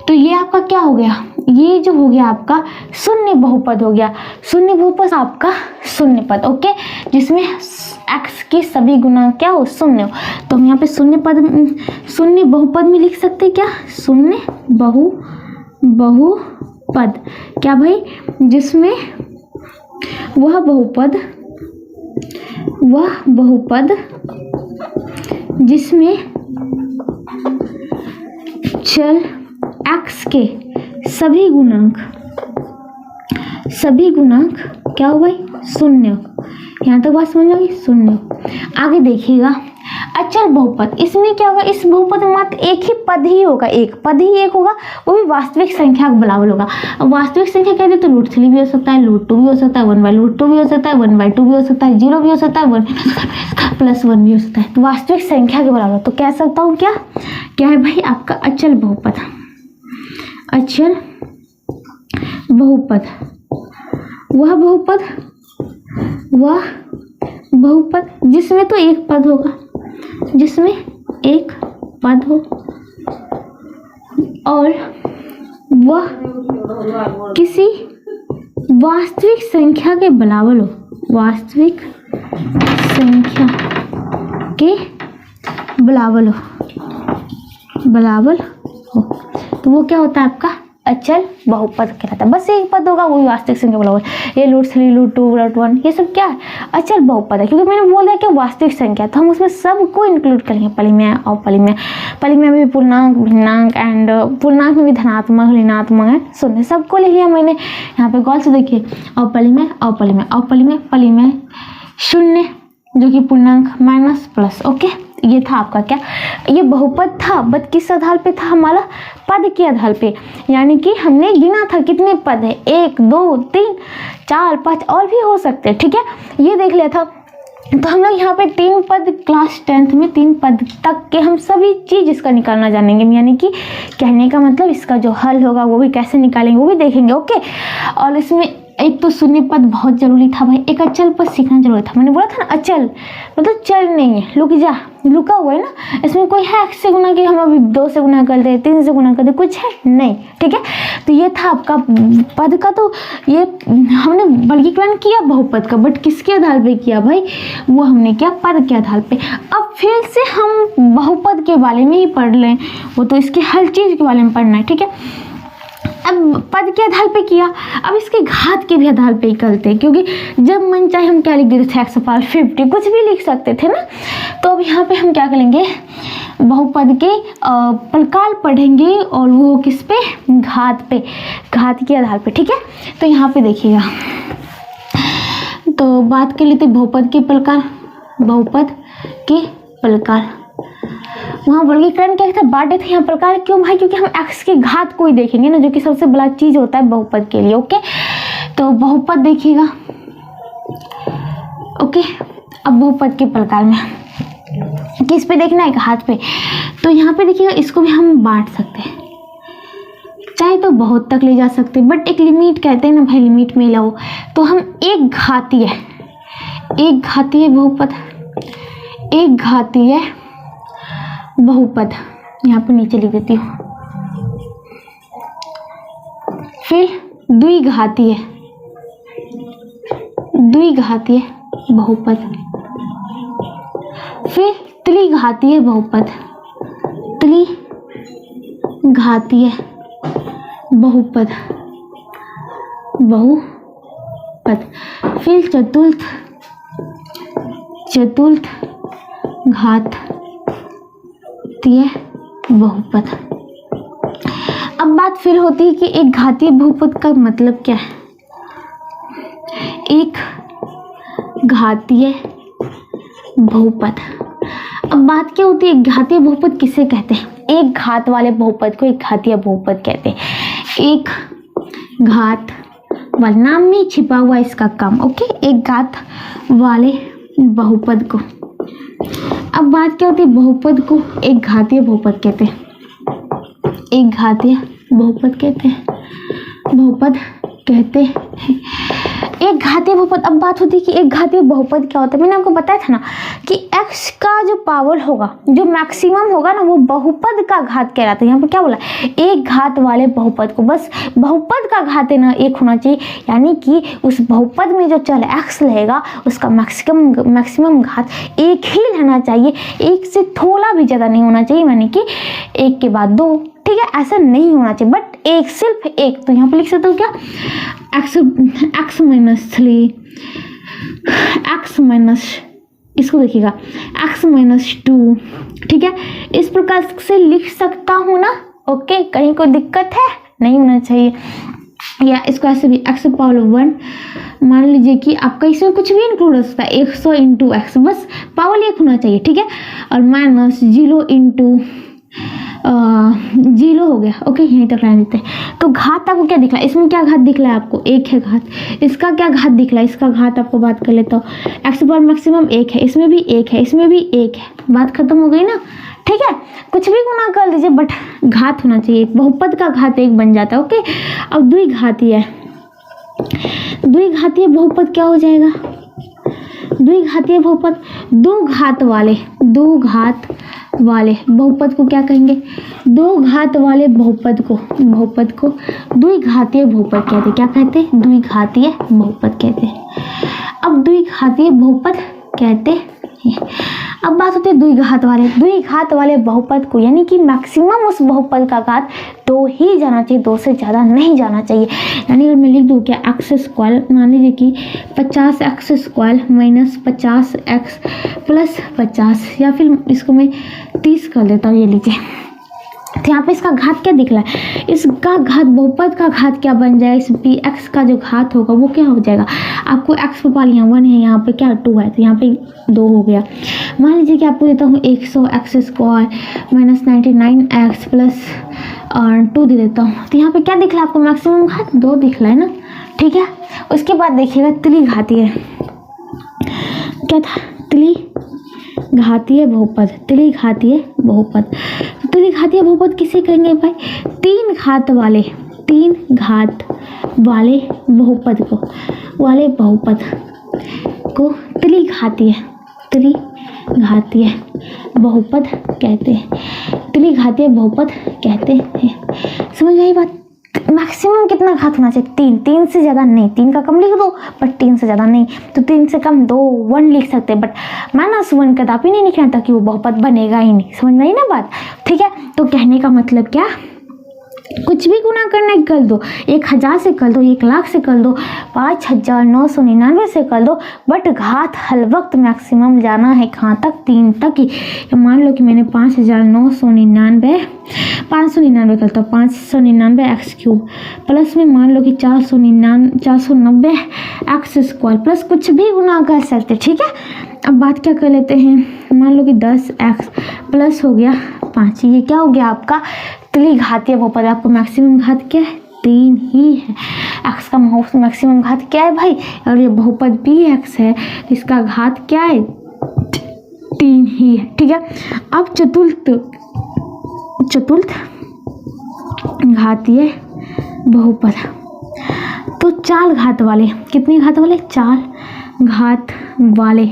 तो ये आपका क्या हो गया, ये जो हो गया आपका शून्य बहुपद हो गया। शून्य बहुपद आपका शून्य पद, ओके, जिसमें x के सभी गुणांक क्या हो, शून्य हो। तो हम यहाँ पे शून्य बहुपद में लिख सकते हैं क्या, शून्य बहुपद क्या भाई, जिसमें वह बहुपद जिसमें चल x के सभी गुणांक क्या हो भाई, शून्य। यहाँ तक बात समझ लगी, शून्य। आगे देखिएगा, अचल बहुपद, इसमें क्या होगा, इस बहुपद में मात्र एक ही पद ही होगा, एक पद ही एक होगा, वो भी वास्तविक संख्या के बराबर होगा। अब वास्तविक संख्या कहते हैं तो √3 भी हो सकता है, √2 भी हो सकता है, 1/√2 भी हो सकता है, 1/2 भी हो सकता है, 0 भी हो सकता है, 1+1 भी हो सकता है। तो वास्तविक संख्या के बराबर तो कह सकता हूँ क्या है भाई आपका अचल बहुपद। अचल बहुपद वह बहुपद जिसमें तो एक पद होगा, जिसमें एक पद हो और वह किसी वास्तविक संख्या के बराबर हो, वास्तविक संख्या के बराबर हो, तो वो क्या होता है आपका अचल बहुपद कहलाता है। बस एक पद होगा, वो भी वास्तविक संख्या बराबर। ये √3, √2, √1 ये सब क्या है, अचल बहुपद है, क्योंकि मैंने बोल दिया कि वास्तविक संख्या, तो हम उसमें सबको इंक्लूड करेंगे, परिमेय और परिमेय में भी पूर्णांक, भिन्नांक एंड पूर्णांक में भी धनात्मक, ऋणात्मक है, शून्य, सबको ले लिया मैंने। यहाँ पे गौर से देखिए, परिमेय शून्य जो कि पूर्णांक माइनस प्लस, ओके। ये था आपका क्या, ये बहुपद था, बट किस आधार पे था, हमारा पद के आधार पे, यानी कि हमने गिना था कितने पद है, 1 2 3 4 5 और भी हो सकते हैं, ठीक है, ये देख लिया था। तो हम लोग यहाँ पे 3 पद क्लास 10th में 3 पद तक के हम सभी चीज़ इसका निकालना जानेंगे, यानी कि कहने का मतलब इसका जो हल होगा वो भी कैसे निकालेंगे वो भी देखेंगे, ओके। और इसमें एक तो शून्य पद बहुत जरूरी था भाई, एक अचल पद सीखना जरूरी था। मैंने बोला था ना अचल मतलब चल नहीं है, लुका हुआ है ना, इसमें कोई है 1 से गुना कि हम अभी 2 से गुना कर दे, 3 से गुना कर दे, कुछ है नहीं, ठीक है। तो ये था आपका पद का, तो ये हमने वर्गीकरण किया बहुपद का, बट किसके आधार पे किया भाई, वो हमने किया पद के आधार पे। अब फिर से हम बहुपद के बारे में ही पढ़ लें, वो तो इसके हर चीज़ के बारे में पढ़ना है, ठीक है। अब पद के आधार पे किया, अब इसके घात के भी आधार पे ही करते हैं, क्योंकि जब मन चाहे हम क्या लिख देते थे, x⁵, कुछ भी लिख सकते थे ना। तो अब यहाँ पे हम क्या करेंगे, बहुपद के प्रकार पढ़ेंगे, और वो किस पे, घात पे, घात के आधार पे, ठीक है। तो यहाँ पे देखिएगा, तो बात कर लेते बहुपद के प्रकार, वहाँ वर्गीकरण क्या था, बांटे थे, यहाँ प्रकार क्यों भाई, क्योंकि हम x की घात को ही देखेंगे ना, जो कि सबसे बड़ा चीज होता है बहुपद के लिए, ओके। तो बहुपद देखिएगा, ओके। अब बहुपद के प्रकार में किस पे देखना है, घात पे। तो यहाँ पे देखिएगा, इसको भी हम बांट सकते हैं, चाहे तो बहुत तक ले जा सकते हैं, बट एक लिमिट कहते हैं ना भाई, लिमिट में लाओ। तो हम एक घातीय बहुपद यहाँ पर नीचे लिख देती हूँ, फिर द्विघातीय बहुपद, फिर त्रिघातीय बहुपद, फिर चतुर्थ घातीय बहुपद। अब बात फिर होती है कि एक घातीय बहुपद का मतलब क्या है, एक घातीय बहुपद। अब बात क्या होती है, घातीय बहुपद किसे कहते हैं, एक घात वाले बहुपद को एक घातीय बहुपद कहते हैं। एक घात वाले, नाम में छिपा हुआ इसका काम, ओके, एक घात वाले बहुपद को। अब बात क्या होती है, बहुपद को एक घातीय बहुपद कहते हैं, एक घातीय बहुपद कहते हैं, एक घातीय बहुपद। अब बात होती है कि एक घातीय बहुपद क्या होता है, मैंने आपको बताया था ना कि x का जो पावर होगा, जो मैक्सिमम होगा ना, वो बहुपद का घात कहलाता है। यहाँ पे क्या बोला, एक घात वाले बहुपद को, बस बहुपद का घात है ना एक होना चाहिए, यानी कि उस बहुपद में जो चल x रहेगा उसका मैक्सिमम घात एक ही रहना चाहिए, एक से थोड़ा भी ज़्यादा नहीं होना चाहिए, यानी कि 1 के बाद 2, ठीक है, ऐसा नहीं होना चाहिए, बट एक, सिर्फ एक। तो यहाँ पे लिख सकते हो क्या, x-3 इसको देखिएगा x-2, ठीक है, इस प्रकार से लिख सकता हूँ ना, ओके। कहीं कोई दिक्कत है, नहीं होना चाहिए। या इसको ऐसे भी एक्स पावर 1 मान लीजिए कि आपका इसमें कुछ भी इंक्लूड हो सकता है 100 इंटू एक्स, बस पावर 1 होना चाहिए, ठीक है। और माइनस 0 इंटू 0 हो गया, ओके, यहीं तक रहने देते हैं। तो घात आपको क्या दिख रहा है, इसमें क्या घात दिख रहा है आपको, 1 है घात। इसका क्या घात दिख रहा है, इसका घात आपको बात कर लेता हूँ। एक्स पावर मैक्सिमम 1 है, इसमें भी 1 है, इसमें भी 1 है, बात खत्म हो गई ना, ठीक है। कुछ भी गुना कर दीजिए बट घात होना चाहिए, बहुपद का घात 1 बन जाता है, ओके। अब द्विघातीय बहुपद क्या हो जाएगा, द्विघातीय बहुपद, दो घात वाले बहुपद को क्या कहेंगे, दो घात वाले बहुपद को द्विघातीय बहुपद कहते हैं। क्या कहते हैं, द्विघातीय बहुपद कहते हैं। अब द्विघातीय बहुपद कहते हैं। अब बात होती है द्विघात वाले बहुपद को, यानी कि मैक्सिमम उस बहुपद का घात 2 ही जाना चाहिए, 2 से ज़्यादा नहीं जाना चाहिए। यानी अगर मैं लिख दूँ क्या, एक्स स्क्वायर, मान लीजिए कि 50 x square minus 50 x plus 50, या फिर इसको मैं 30 कर देता हूँ, ये लीजिए। तो यहाँ पे इसका घात क्या दिख रहा है, इसका घात, बहुपद का घात क्या बन जाएगा, इस पी एक्स का जो घात होगा वो क्या हो जाएगा, आपको एक्स पर पाल यहाँ 1 है, यहाँ पे क्या 2 है, तो यहाँ पे 2 हो गया। मान लीजिए कि आपको देता हूँ 100 x square minus 99 x plus 2 दे देता हूँ। तो यहाँ पे क्या दिख रहा है आपको, मैक्सिमम घात 2 दिख रहा है ना, ठीक है। उसके बाद देखिएगा त्रिघातीय, क्या था, त्रिघातीय बहुपद। त्रिघातीय बहुपद किसे कहेंगे भाई, 3 घात वाले बहुपद को त्रिघातीय बहुपद कहते हैं। त्रिघातीय बहुपद कहते हैं, समझ आई बात। मैक्सिमम कितना घात होना चाहिए, 3 से ज़्यादा नहीं, 3 का कम लिख दो बट 3 से ज़्यादा नहीं, तो 3 से कम 2 1 लिख सकते हैं, बट -1 कदापि नहीं लिखना ताकि वो बहुपद बनेगा ही नहीं, समझ में आई ना बात, ठीक है। तो कहने का मतलब क्या, कुछ भी गुना करना है कर दो, 1000 से कर दो, 1,00,000 से कर दो, 5,999 से कर दो, बट घात हर वक्त मैक्सिमम जाना है कहाँ तक, 3 तक ही। मान लो कि मैंने 5,999 करता हूँ, 599 एक्स क्यूब प्लस में मान लो कि 490 एक्स स्क्वायर प्लस कुछ भी गुना कर सकते, ठीक है। अब बात क्या कर लेते हैं, मान लो कि 10 एक्स प्लस हो गया 5, ये क्या हो गया आपका त्रिघातीय बहुपद। आपको मैक्सिमम घात क्या है, 3 ही है। एक्स का मैक्सिमम घात क्या है भाई, और ये बहुपद भी एक्स है, इसका घात क्या है, 3 ही है, ठीक है। अब चतुर्थ घातीय बहुपद, तो 4 घात वाले, कितने घात वाले, 4 घात वाले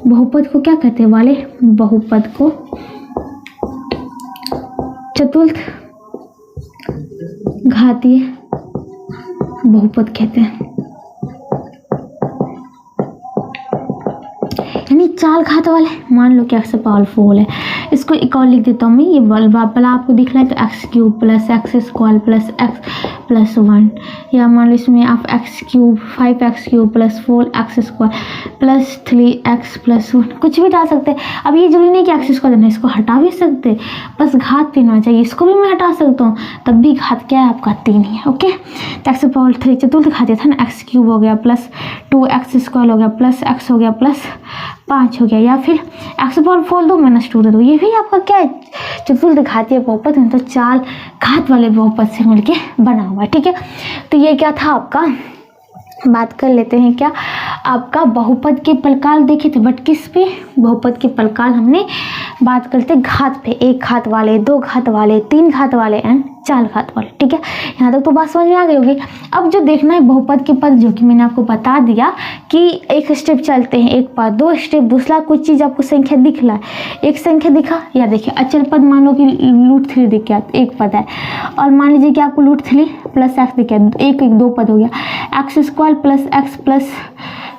बहुपद को क्या कहते हैं, वाले बहुपद को चतुर्थ घातीय बहुपद कहते हैं। यानी 4 घात वाले, मान लो कि एक्स पावरफुल है, इसको एक और लिख देता हूँ मैं, ये वाला आपको दिख रहा है, तो x cube plus x square plus x plus 1, या मान लो इसमें आप x cube 5x cube plus 4x square plus 3x plus 1 कुछ भी डाल सकते हैं। अब ये जरूरी नहीं कि एक्स स्क्वायर देना, इसको हटा भी सकते, बस घात 3 होना चाहिए, इसको भी मैं हटा सकता हूँ, तब भी घात क्या है आपका 3 ही है, ओके। तो एक्स पावर 3 चतुर्थ घातीय था ना, एक्स क्यूब हो गया प्लस 2x स्क्वायर हो गया प्लस x हो गया प्लस 5 हो गया, या फिर एक्स पावर 4 दो माइनस 2 दे दो, ये भी आपका क्या है चतुर्थ घातीय बहुपद, तो 4 घात वाले बहुपद से मिलके बना हुआ है, ठीक है। तो ये क्या था आपका, बात कर लेते हैं क्या, आपका बहुपद के प्रकार देखे थे, बट किस पे, बहुपद के प्रकार हमने बात करते घात पे, 1 घात वाले, 2 घात वाले, 3 घात वाले एंड 4 घात वाले, ठीक है। यहाँ तक तो बात समझ में आ गई होगी। अब जो देखना है बहुपद के पद, जो कि मैंने आपको बता दिया कि एक स्टेप चलते हैं, एक पद, 2 स्टेप, दूसरा कुछ चीज़ आपको संख्या दिख रहा है, एक संख्या दिखा, या देखिए अचल पद, मान लो कि √3 दिख गया, एक पद है, और मान लीजिए कि आपको √3 प्लस एक्स दिख गया, एक 2 पद हो गया, x square plus x plus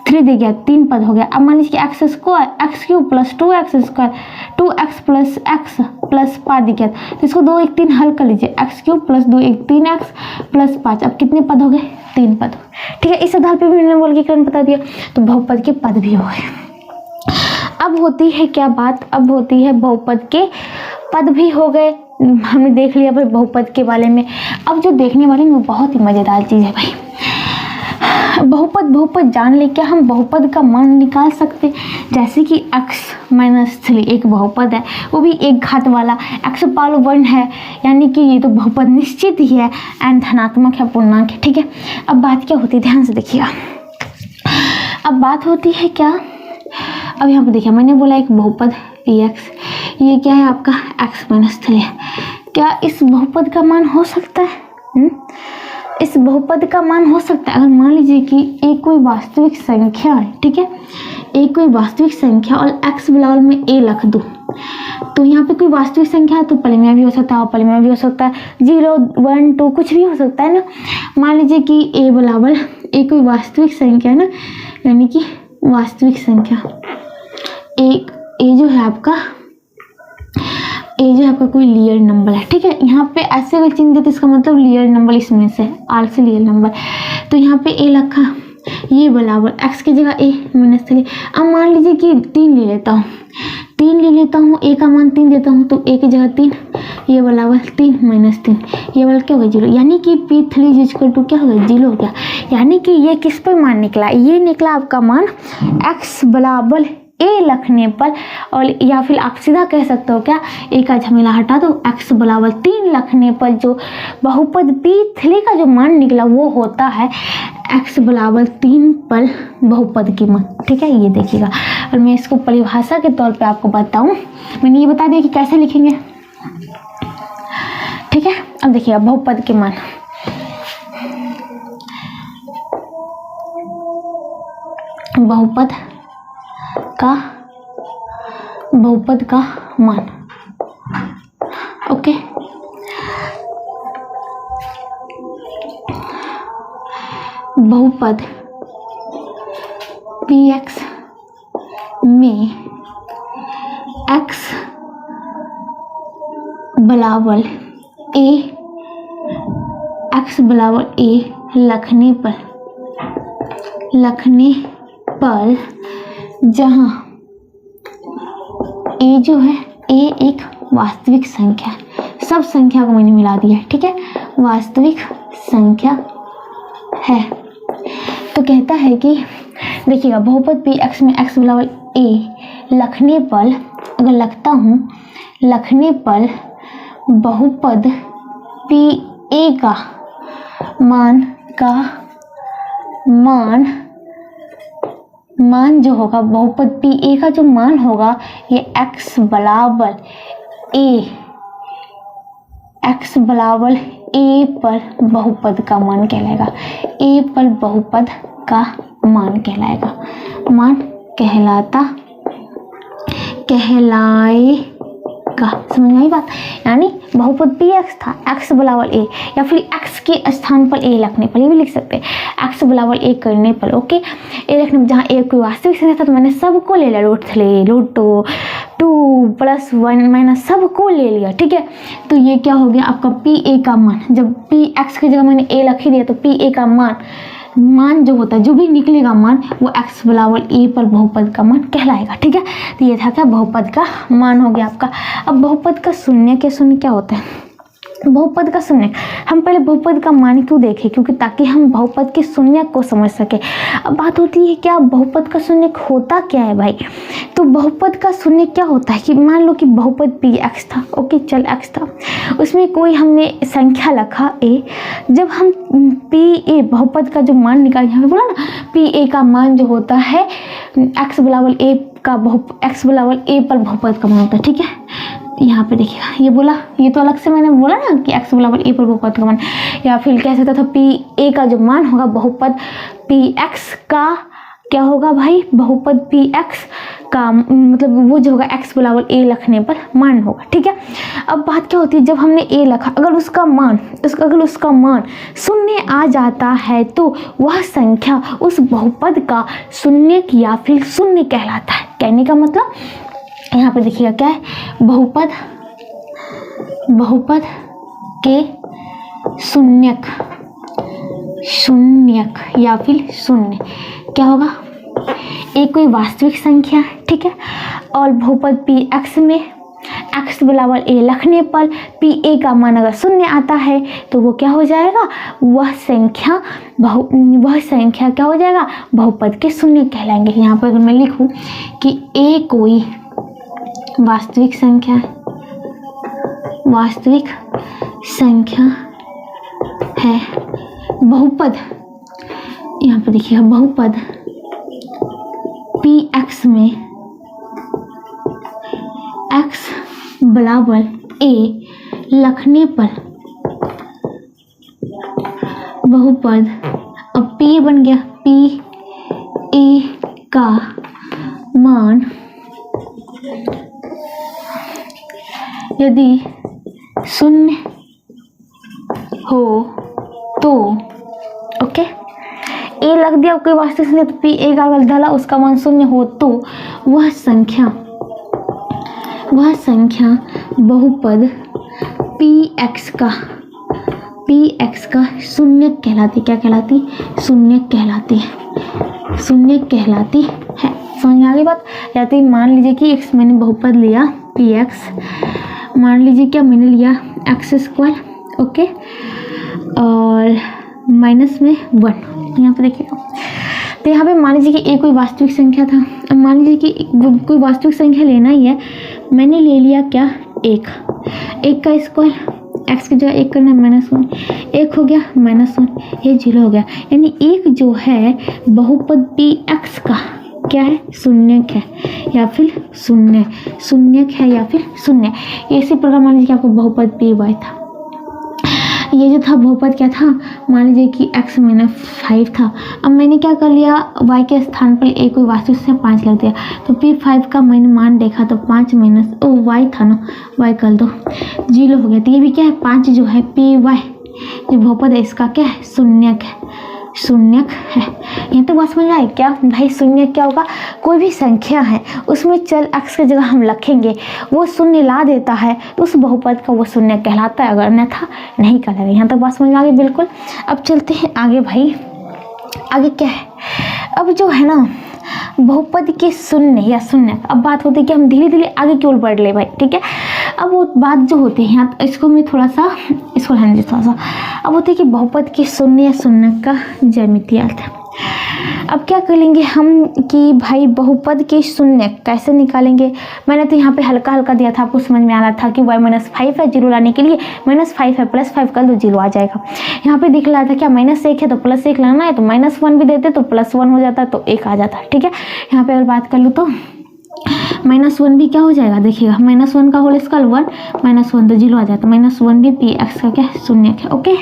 3 दे गया, 3 पद हो गया। अब मान लीजिए कि x square x cube plus 2x square 2x plus x plus 5 दे गया, तो इसको 2 1 3 हल कर लीजिए, x cube plus 2 1 3x plus 5, अब कितने पद हो गए, 3 पद, ठीक है। इस आधार पर भी मैंने वर्गीकरण बता दिया, तो बहुपद के पद भी हो गए। अब होती है क्या बात, अब होती है बहुपद के पद भी हो गए, हमने देख लिया भाई बहुपद के बारे में। अब जो देखने वाली वो बहुत ही मज़ेदार चीज़ है भाई। बहुपद जान ले, क्या हम बहुपद का मान निकाल सकते? जैसे कि x-3 एक बहुपद है, वो भी एक घात वाला, x पावर 1 है, यानी कि ये तो बहुपद निश्चित ही है एंड धनात्मक है, पूर्णांक है। ठीक है, अब बात क्या होती है, ध्यान से देखिएगा। अब बात होती है क्या, अब यहाँ पे देखिए मैंने बोला एक बहुपद px, ये क्या है आपका x-3 है। क्या इस बहुपद का मान हो सकता है? इस बहुपद का मान हो सकता है अगर मान लीजिए कि एक कोई वास्तविक संख्या है, ठीक है, एक कोई वास्तविक संख्या और x बराबर में a रख दूँ, तो यहाँ पे कोई वास्तविक संख्या है तो परिमेय भी हो सकता है और परिमेय भी हो सकता है, 0, 1, 2 कुछ भी हो सकता है ना। मान लीजिए कि a बराबर एक कोई वास्तविक संख्या है ना, यानी कि वास्तविक संख्या एक a जो है आपका कोई रियल नंबर है। ठीक है, यहाँ पे ऐसे अगर चिन्ह देते इसका मतलब रियल नंबर इसमें से आर से रियल नंबर, तो यहाँ पे a रखा, ये बराबर x की जगह a-3। अब मान लीजिए कि 3 ले लेता हूँ, a का मान 3 देता हूँ, तो a की जगह 3, ये बराबर 3 - 3, ये वाला क्या होगा 0, यानी कि p3 = क्या होगा 0 हो गया। यानी कि ये किस पर मान निकला, ये निकला आपका मान x बराबर a रखने पर, और या फिर आप सीधा कह सकते हो क्या, a का झमेला हटा दो, x बराबर 3 रखने पर जो बहुपद p3 का जो मान निकला वो होता है x बराबर 3 पर बहुपद की मान। ठीक है, ये देखिएगा, और मैं इसको परिभाषा के तौर पे आपको बताऊं, मैंने ये बता दिया कि कैसे लिखेंगे। ठीक है, अब देखिएगा बहुपद के मान, बहुपद का मान, ओके। बहुपद px में x बराबर a रखने पर जहाँ a जो है a एक वास्तविक संख्या है, सब संख्या को मैंने मिला दिया है। ठीक है, वास्तविक संख्या है, तो कहता है कि देखिएगा बहुपद px में x बराबर a रखने पर, अगर लगता हूँ रखने पर बहुपद pa का मान जो होगा, बहुपद pa का जो मान होगा ये x बराबर a पर बहुपद का मान कहलाएगा, a पर बहुपद का मान कहलाएगा, मान कहलाएगा। समझ में आई बात? यानी बहुपद px था, x बराबर a, या फिर x के स्थान पर a रखने पर, ये भी लिख सकते हैं x बराबर a करने पर, ओके। a रखने पर जहाँ a कोई वास्तविक संख्या था तो मैंने सबको ले लिया, √2 + 1 - सबको ले लिया। ठीक है, तो ये क्या हो गया आपका pa का मान, जब px की जगह मैंने a रख ही दिया तो pa का मान जो होता है, जो भी निकलेगा मान, वो x बराबर a पर बहुपद का मान कहलाएगा। ठीक है, तो ये था क्या बहुपद का मान हो गया आपका। अब बहुपद का शून्य क्या होता है? बहुपद का शून्य, हम पहले बहुपद का मान क्यों देखें, क्योंकि ताकि हम बहुपद के शून्य को समझ सके। अब बात होती है क्या बहुपद का शून्य होता क्या है भाई? तो बहुपद का शून्य क्या होता है कि मान लो कि बहुपद px था, ओके, चल x था, उसमें कोई हमने संख्या रखा a, जब हम pa बहुपद का जो मान निकाल, यहाँ पे बोला ना pa का मान जो होता है x बराबर a पर बहुपद का मान होता है। ठीक है, यहाँ पे देखिएगा, ये बोला, ये तो अलग से मैंने बोला ना कि x बराबर a पर बहुपद का मान, या फिर कह सकता था pa का जो मान होगा बहुपद px का क्या होगा भाई, बहुपद px का मतलब वो जो होगा x बराबर a रखने पर मान होगा। ठीक है, अब बात क्या होती है, जब हमने a रखा, अगर उसका मान शून्य आ जाता है तो वह संख्या उस बहुपद का शून्य या फिर शून्य कहलाता है। कहने का मतलब यहाँ पे देखिएगा क्या है, बहुपद के शून्यक या फिर शून्य क्या होगा, एक कोई वास्तविक संख्या है। ठीक है, और बहुपद px में x बराबर a रखने पर p a का मान अगर शून्य आता है तो वो क्या हो जाएगा, वह संख्या क्या हो जाएगा, बहुपद के शून्य कहलाएंगे। यहाँ पर अगर मैं लिखूं कि a कोई वास्तविक संख्या है, बहुपद, यहाँ पर देखिएगा बहुपद px में x बराबर a रखने पर बहुपद, अब p बन गया, p a का मान यदि शून्य हो तो, ओके, ए लग दिया कोई वास्तविक संख्या तो पी ए का अगर डाला उसका मान शून्य हो तो वह संख्या बहुपद पी एक्स का शून्य कहलाती, क्या कहलाती, शून्य कहलाती है। समझ में आ गई बात। या तो मान लीजिए कि x मैंने बहुपद लिया पी एक्स, मान लीजिए क्या मैंने लिया एक्स स्क्वायर, ओके, और माइनस में 1, यहाँ पे देखिएगा। तो यहाँ पे मान लीजिए कि एक कोई वास्तविक संख्या था, अब मान लीजिए कि कोई वास्तविक संख्या लेना ही है, मैंने ले लिया क्या, एक का स्क्वायर, एक्स की जगह 1 करना -1, 1 हो गया -1, ये 0 हो गया, यानी एक जो है बहुपद पी एक्स का क्या है, शून्यक है या फिर शून्यक है या फिर शून्य। इसी प्रकार मान लीजिए कि आपको बहुपद पी वाई था, ये जो था बहुपद क्या था, मान लीजिए कि x - 5 था, अब मैंने क्या कर लिया, y के स्थान पर एक कोई वास्तविक से 5 लग दिया, तो p5 का मैंने मान देखा तो 5 माइनस y था ना, y कर दो 0 हो गया। तो ये भी क्या है, 5 जो है py जो बहुपद है इसका क्या है, शून्यक है। यहाँ तो बात समझ आए क्या भाई, शून्य क्या होगा, कोई भी संख्या है उसमें चल x की जगह हम रखेंगे, वो शून्य ला देता है तो उस बहुपद का वो शून्य कहलाता है, अगर अन्यथा नहीं कहलाएगा। यहाँ तक बात समझ में आ गई बिल्कुल। अब चलते हैं आगे भाई, आगे क्या है, अब जो है ना बहुपद के शून्य या शून्य, अब बात होती है कि हम धीरे धीरे आगे क्यों बढ़ ले भाई, ठीक है। अब वो बात जो होती है यहाँ, इसको मैं थोड़ा सा इसको रहने दे थोड़ा सा। अब होती है कि बहुपद के शून्य या शून्य का ज्यामितीय अर्थ है। अब क्या करेंगे हम कि भाई बहुपद के शून्य कैसे निकालेंगे, मैंने तो यहाँ पे हल्का हल्का दिया था, आपको समझ में आ रहा था कि y -5 है, 0 लाने के लिए -5 है, +5 कर दो 0 आ जाएगा। यहाँ पे दिख रहा था क्या -1 है तो +1 लाना है, तो -1 भी देते तो +1 हो जाता, तो 1 आ जाता, ठीक है। यहाँ पे अगर बात कर लूँ तो -1 भी क्या हो जाएगा, देखिएगा -1 का होल स्क्वायर 1 -1 तो 0 आ जाता, -1 भी पी एक्स का क्या शून्य है, ओके।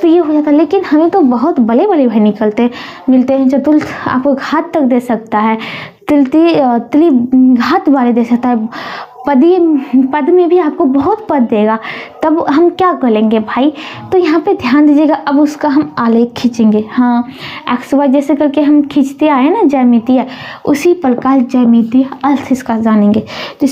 तो ये हो जाता, लेकिन हमें तो बहुत बड़े भाई मिलते हैं, चतुर्थ आपको घात तक दे सकता है, त्रिघात वाले दे सकता है, पद में भी आपको बहुत पद देगा। तब हम क्या करेंगे भाई, तो यहाँ पे ध्यान दीजिएगा, अब उसका हम आलेख खींचेंगे। हाँ, एक्स वाई जैसे करके हम खींचते आए ना ज्यामितीय, उसी प्रकार ज्यामितीय अर्थ इसका जानेंगे। तो